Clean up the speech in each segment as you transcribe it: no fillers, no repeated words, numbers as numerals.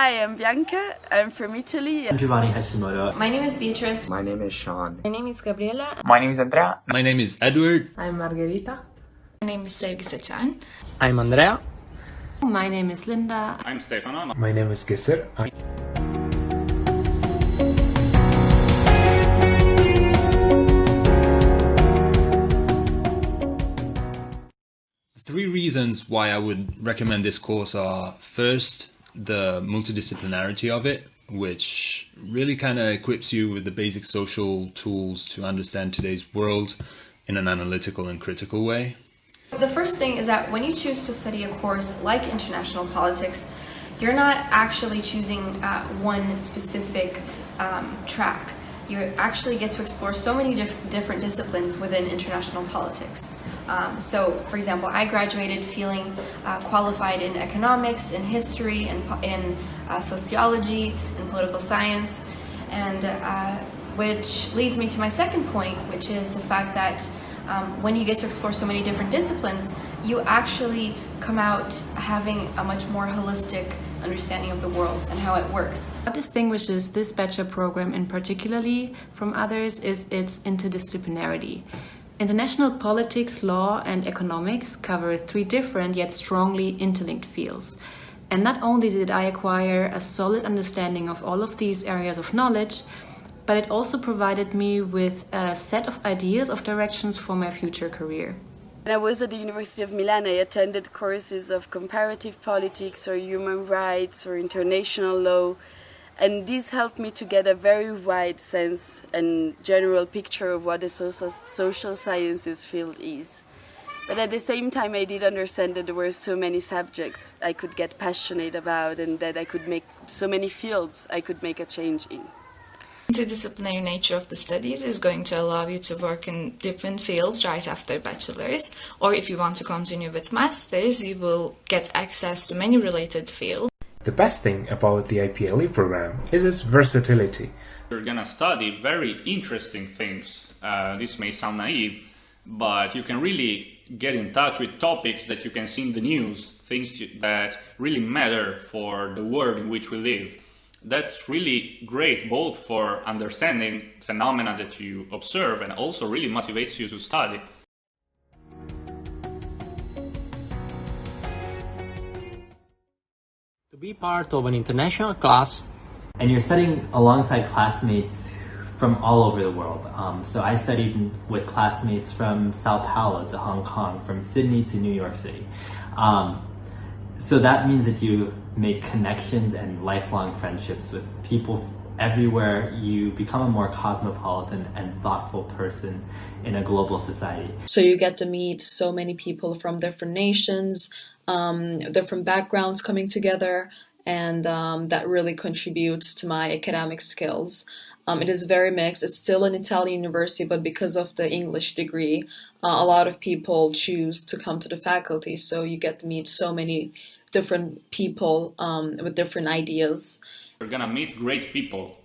Hi, I'm Bianca. I'm from Italy. I'm Giovanni Hashimoto. My name is Beatrice. My name is Sean. My name is Gabriela. My name is Andrea. My name is Edward. I'm Margherita. My name is Sevgi Sechan. I'm Andrea. My name is Linda. I'm Stefano. My name is Gisser. Three reasons why I would recommend this course are, first, the multidisciplinarity of it, which really kind of equips you with the basic social tools to understand today's world in an analytical and critical way. The first thing is that when you choose to study a course like international politics, you're not actually choosing one specific track. You actually get to explore so many different disciplines within international politics. So, for example, I graduated feeling qualified in economics, in history, in sociology, in political science, and which leads me to my second point, which is the fact that when you get to explore so many different disciplines, you actually come out having a much more holistic understanding of the world and how it works. What distinguishes this bachelor program in particularly from others is its interdisciplinarity. International politics, law, and economics cover three different yet strongly interlinked fields. And not only did I acquire a solid understanding of all of these areas of knowledge, but it also provided me with a set of ideas of directions for my future career. When I was at the University of Milan, I attended courses of comparative politics or human rights or international law, and this helped me to get a very wide sense and general picture of what the social sciences field is. But at the same time, I did understand that there were so many subjects I could get passionate about and that I could make so many fields I could make a change in. Interdisciplinary nature of the studies is going to allow you to work in different fields right after bachelor's, or if you want to continue with master's, you will get access to many related fields. The best thing about the IPLE program is its versatility. You're gonna study very interesting things. This may sound naive, but you can really get in touch with topics that you can see in the news, things that really matter for the world in which we live. That's really great, both for understanding phenomena that you observe and also really motivates you to study. To be part of an international class, And you're studying alongside classmates from all over the world. So I studied with classmates from Sao Paulo to Hong Kong, from Sydney to New York City. So that means that you make connections and lifelong friendships with people everywhere. You become a more cosmopolitan and thoughtful person in a global society. So you get to meet so many people from different nations, different backgrounds coming together, and that really contributes to my academic skills. It is very mixed. It's still an Italian university, but because of the English degree, a lot of people choose to come to the faculty, so you get to meet so many different people with different ideas. You're gonna meet great people,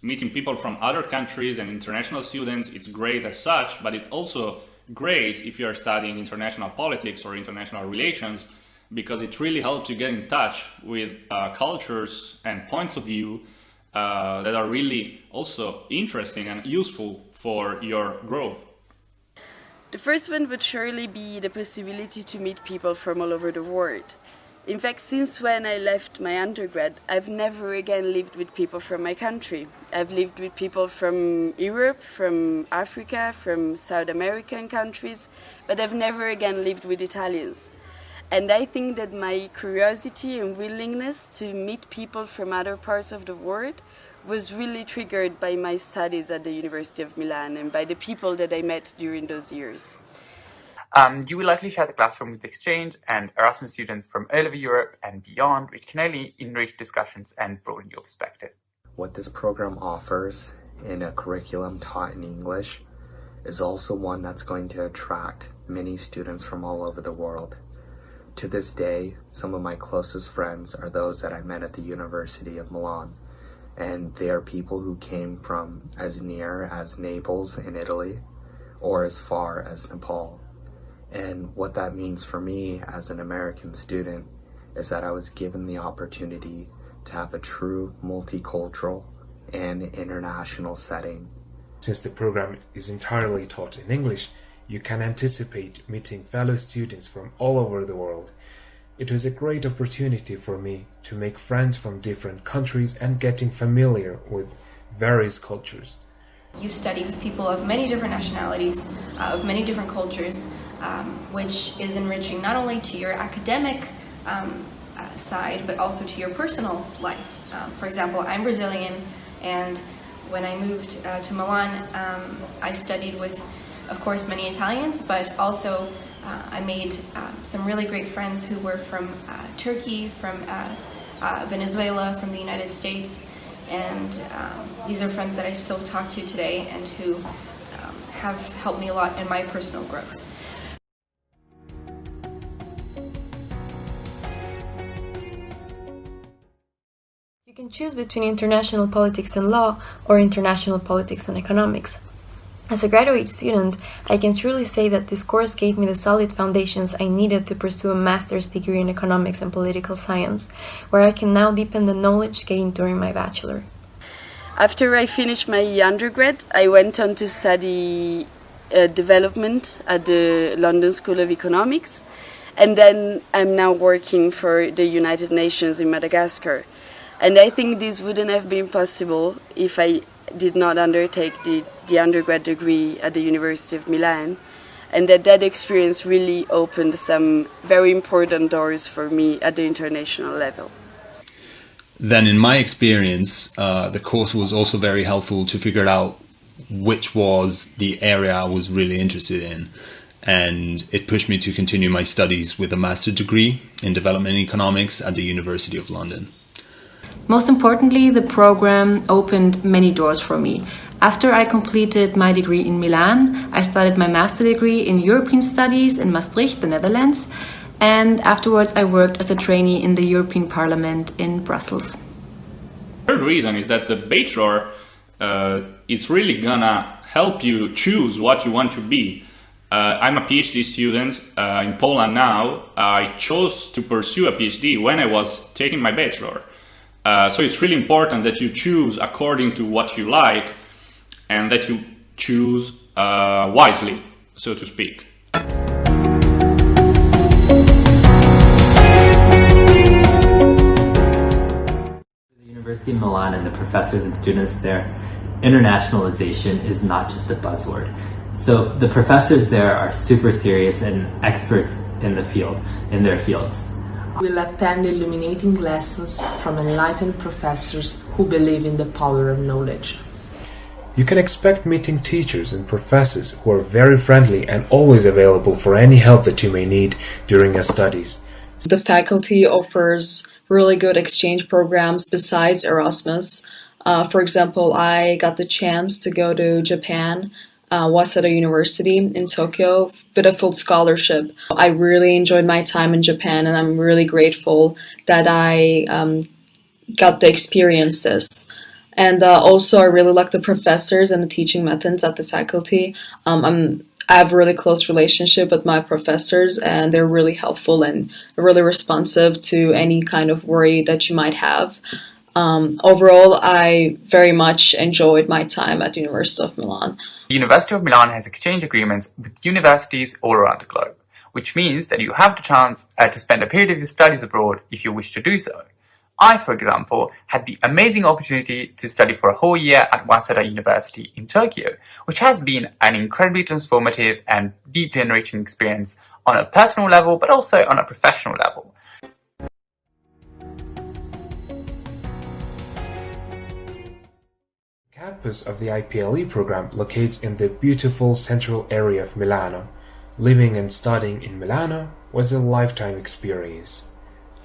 meeting people from other countries and international students, it's great as such, but it's also great if you're studying international politics or international relations, because it really helps you get in touch with cultures and points of view that are really also interesting and useful for your growth. The first one would surely be the possibility to meet people from all over the world. In fact, since when I left my undergrad, I've never again lived with people from my country. I've lived with people from Europe, from Africa, from South American countries, but I've never again lived with Italians. And I think that my curiosity and willingness to meet people from other parts of the world was really triggered by my studies at the University of Milan and by the people that I met during those years. You will likely share the classroom with exchange and Erasmus students from all over Europe and beyond, which can only enrich discussions and broaden your perspective. What this program offers in a curriculum taught in English is also one that's going to attract many students from all over the world. To this day, some of my closest friends are those that I met at the University of Milan, and they are people who came from as near as Naples in Italy or as far as Nepal. And what that means for me as an American student is that I was given the opportunity to have a true multicultural and international setting. Since the program is entirely taught in English, you can anticipate meeting fellow students from all over the world. It was a great opportunity for me to make friends from different countries and getting familiar with various cultures. You study with people of many different nationalities, of many different cultures, which is enriching not only to your academic side, but also to your personal life. For example, I'm Brazilian, and when I moved to Milan, I studied with, of course, many Italians, but also I made some really great friends who were from Turkey, from Venezuela, from the United States, and these are friends that I still talk to today and who have helped me a lot in my personal growth. You can choose between international politics and law or international politics and economics. As a graduate student, I can truly say that this course gave me the solid foundations I needed to pursue a master's degree in economics and political science, where I can now deepen the knowledge gained during my bachelor. After I finished my undergrad, I went on to study development at the London School of Economics, and then I'm now working for the United Nations in Madagascar. And I think this wouldn't have been possible if I did not undertake the undergrad degree at the University of Milan, and that experience really opened some very important doors for me at the international level. Then in my experience, the course was also very helpful to figure out which was the area I was really interested in. And it pushed me to continue my studies with a master's degree in development economics at the University of London. Most importantly, the program opened many doors for me. After I completed my degree in Milan, I started my master degree in European Studies in Maastricht, the Netherlands, and afterwards I worked as a trainee in the European Parliament in Brussels. The third reason is that the Bachelor is really gonna help you choose what you want to be. I'm a PhD student in Poland now. I chose to pursue a PhD when I was taking my Bachelor. So it's really important that you choose according to what you like and that you choose wisely, so to speak. The University of Milan and the professors and students there, internationalization is not just a buzzword. So the professors there are super serious and experts in the field, in their fields. We'll attend illuminating lessons from enlightened professors who believe in the power of knowledge. You can expect meeting teachers and professors who are very friendly and always available for any help that you may need during your studies. The faculty offers really good exchange programs besides Erasmus. For example, I got the chance to go to Japan, Waseda University in Tokyo, with a full scholarship. I really enjoyed my time in Japan, and I'm really grateful that I got to experience this. And also, I really like the professors and the teaching methods at the faculty. I have a really close relationship with my professors, and they're really helpful and really responsive to any kind of worry that you might have. Overall, I very much enjoyed my time at the University of Milan. The University of Milan has exchange agreements with universities all around the globe, which means that you have the chance to spend a period of your studies abroad if you wish to do so. I, for example, had the amazing opportunity to study for a whole year at Waseda University in Tokyo, which has been an incredibly transformative and deeply enriching experience on a personal level, but also on a professional level. The campus of the IPLE program locates in the beautiful central area of Milano. Living and studying in Milano was a lifetime experience.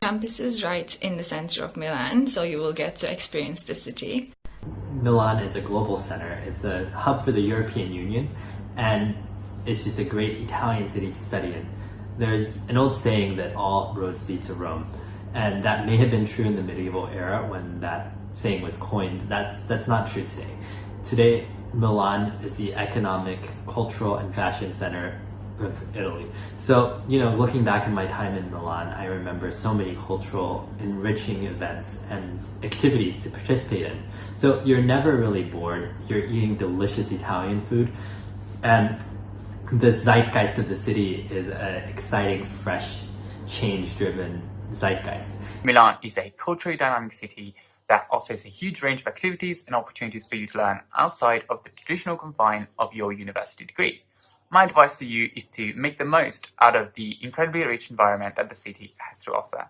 Campus is right in the center of Milan, so you will get to experience the city. Milan is a global center. It's a hub for the European Union, and it's just a great Italian city to study in. There's an old saying that all roads lead to Rome, and that may have been true in the medieval era when that saying was coined. That's not true today. Today, Milan is the economic, cultural, and fashion center of Italy. So, looking back in my time in Milan, I remember so many cultural enriching events and activities to participate in. So you're never really bored. You're eating delicious Italian food, and the zeitgeist of the city is an exciting, fresh, change-driven zeitgeist. Milan is a culturally dynamic city that offers a huge range of activities and opportunities for you to learn outside of the traditional confine of your university degree. My advice to you is to make the most out of the incredibly rich environment that the city has to offer.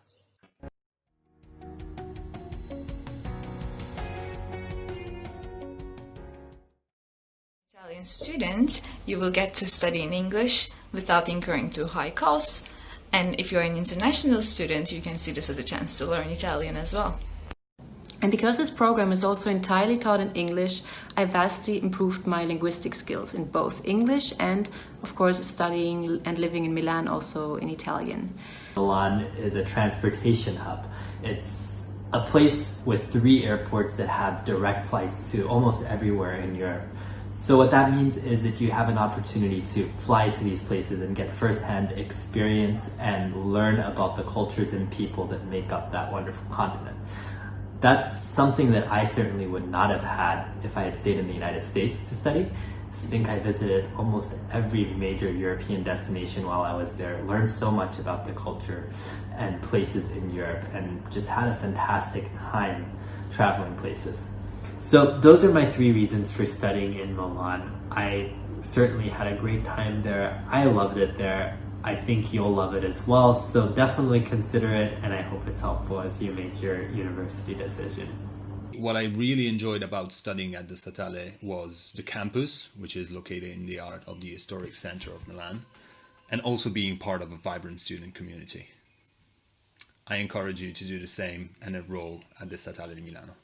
Italian student, you will get to study in English without incurring too high costs, and if you're an international student, you can see this as a chance to learn Italian as well. And because this program is also entirely taught in English, I vastly improved my linguistic skills in both English and, of course, studying and living in Milan also in Italian. Milan is a transportation hub. It's a place with 3 airports that have direct flights to almost everywhere in Europe. So what that means is that you have an opportunity to fly to these places and get firsthand experience and learn about the cultures and people that make up that wonderful continent. That's something that I certainly would not have had if I had stayed in the United States to study. I think I visited almost every major European destination while I was there, learned so much about the culture and places in Europe, and just had a fantastic time traveling places. So those are my 3 reasons for studying in Milan. I certainly had a great time there. I loved it there. I think you'll love it as well, so definitely consider it, and I hope it's helpful as you make your university decision. What I really enjoyed about studying at the Statale was the campus, which is located in the heart of the historic center of Milan, and also being part of a vibrant student community. I encourage you to do the same and enroll at the Statale di Milano.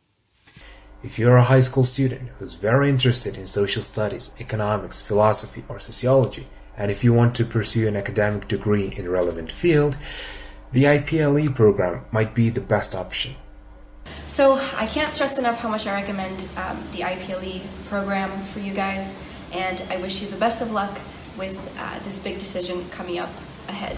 If you're a high school student who's very interested in social studies, economics, philosophy, or sociology, and if you want to pursue an academic degree in a relevant field, the IPLE program might be the best option. So I can't stress enough how much I recommend the IPLE program for you guys, and I wish you the best of luck with this big decision coming up ahead.